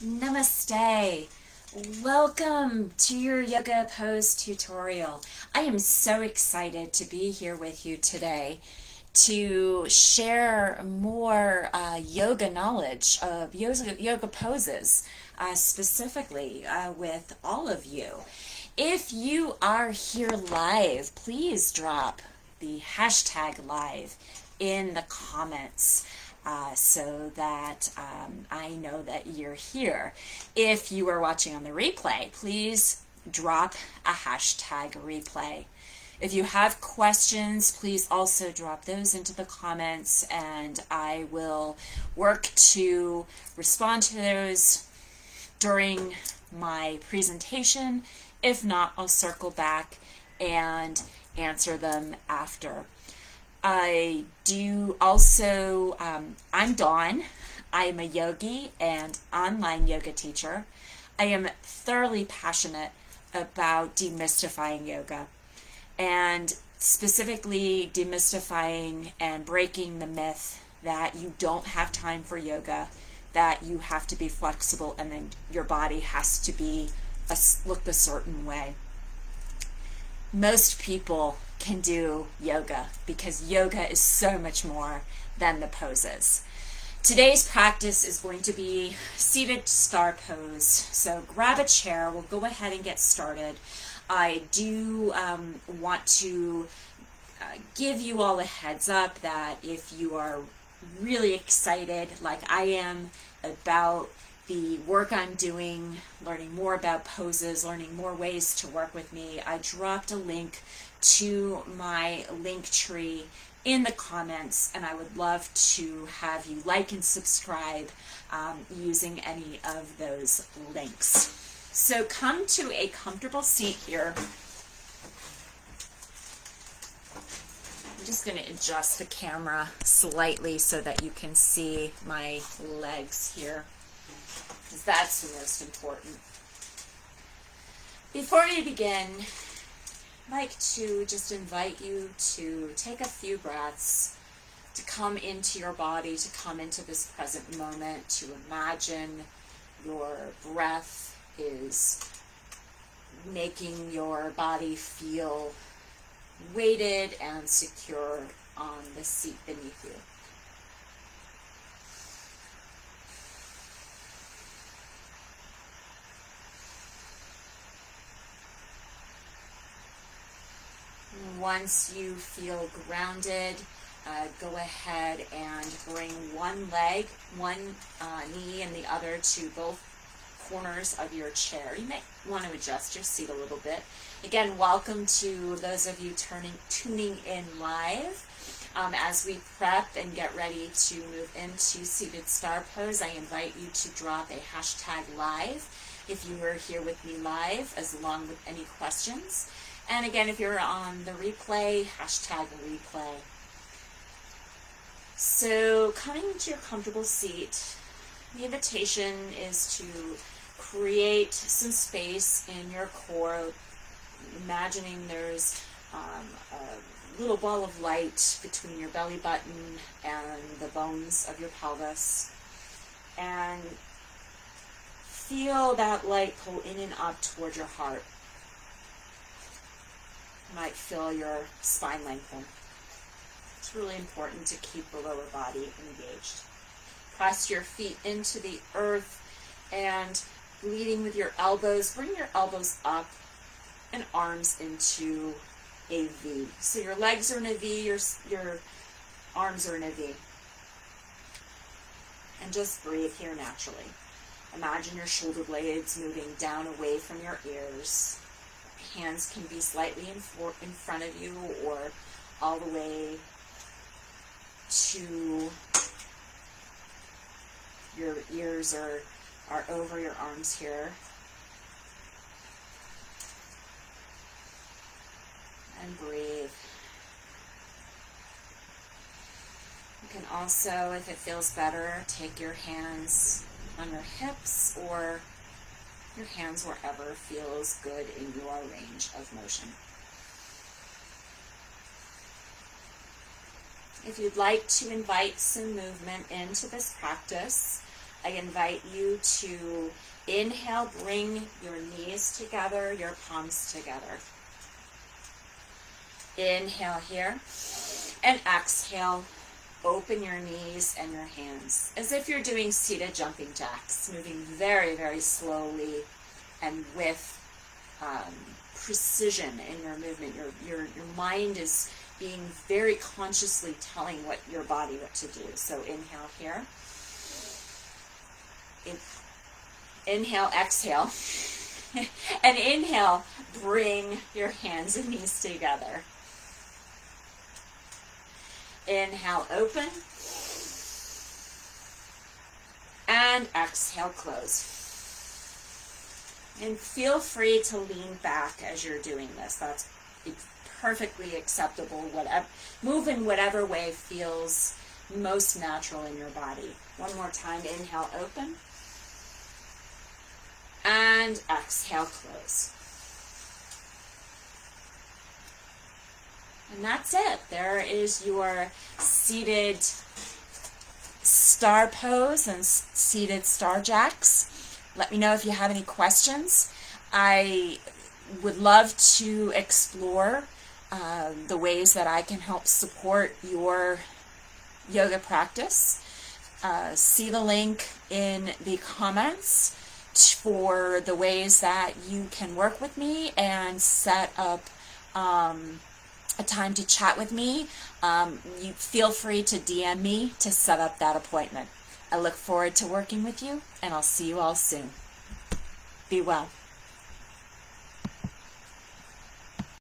Namaste. Welcome to your yoga pose tutorial. I am so excited to be here with you today to share more yoga knowledge of yoga poses, specifically with all of you. If you are here live, please drop the hashtag live in the comments so that I know that you're here. If you are watching on the replay, please drop a hashtag replay. If you have questions, please also drop those into the comments and I will work to respond to those during my presentation. If not, I'll circle back and answer them after. I do also, I'm Dawn. I am a yogi and online yoga teacher. I am thoroughly passionate about demystifying yoga and specifically demystifying and breaking the myth that you don't have time for yoga, that you have to be flexible and then your body has to be look a certain way. Most people can do yoga because yoga is so much more than the poses. Today's practice is going to be seated star pose. So grab a chair. We'll go ahead and get started. I do want to give you all a heads up that if you are really excited, like I am, about the work I'm doing, learning more about poses, learning more ways to work with me, I dropped a link to my link tree in the comments, and I would love to have you like and subscribe using any of those links. So come to a comfortable seat here. I'm just going to adjust the camera slightly so that you can see my legs here, because that's the most important. Before we begin, I'd like to just invite you to take a few breaths, to come into your body, to come into this present moment, to imagine your breath is making your body feel weighted and secure on the seat beneath you. Once you feel grounded, go ahead and bring one leg, one knee and the other to both corners of your chair. You may want to adjust your seat a little bit. Again, welcome to those of you tuning in live. As we prep and get ready to move into seated star pose, I invite you to drop a hashtag live if you are here with me live, as along with any questions. And again, if you're on the replay, hashtag replay. So coming into your comfortable seat, the invitation is to create some space in your core, imagining there's a little ball of light between your belly button and the bones of your pelvis. And feel that light pull in and up toward your heart. You might feel your spine lengthen. It's really important to keep the lower body engaged. Press your feet into the earth and leading with your elbows, bring your elbows up and arms into a V. So your legs are in a V, your arms are in a V. And just breathe here naturally. Imagine your shoulder blades moving down away from your ears. Hands can be slightly in front of you or all the way to your ears are over your arms here. And breathe. You can also, if it feels better, take your hands on your hips or your hands wherever feels good in your range of motion. If you'd like to invite some movement into this practice, I invite you to inhale, bring your knees together, your palms together. Inhale here, and exhale, open your knees and your hands as if you're doing seated jumping jacks, moving very, very slowly and with precision in your movement. Your mind is being very consciously telling your body what to do. So inhale here. Inhale, exhale. And inhale, bring your hands and knees together. Inhale, open. And exhale, close. And feel free to lean back as you're doing this. That's perfectly acceptable. Move in whatever way feels most natural in your body. One more time. Inhale, open. And exhale, close. And that's it. There is your seated star pose and seated star jacks. Let me know if you have any questions. I would love to explore the ways that I can help support your yoga practice. See the link in the comments for the ways that you can work with me and set up a time to chat with me. You feel free to DM me to set up that appointment. I look forward to working with you, and I'll see you all soon. Be well.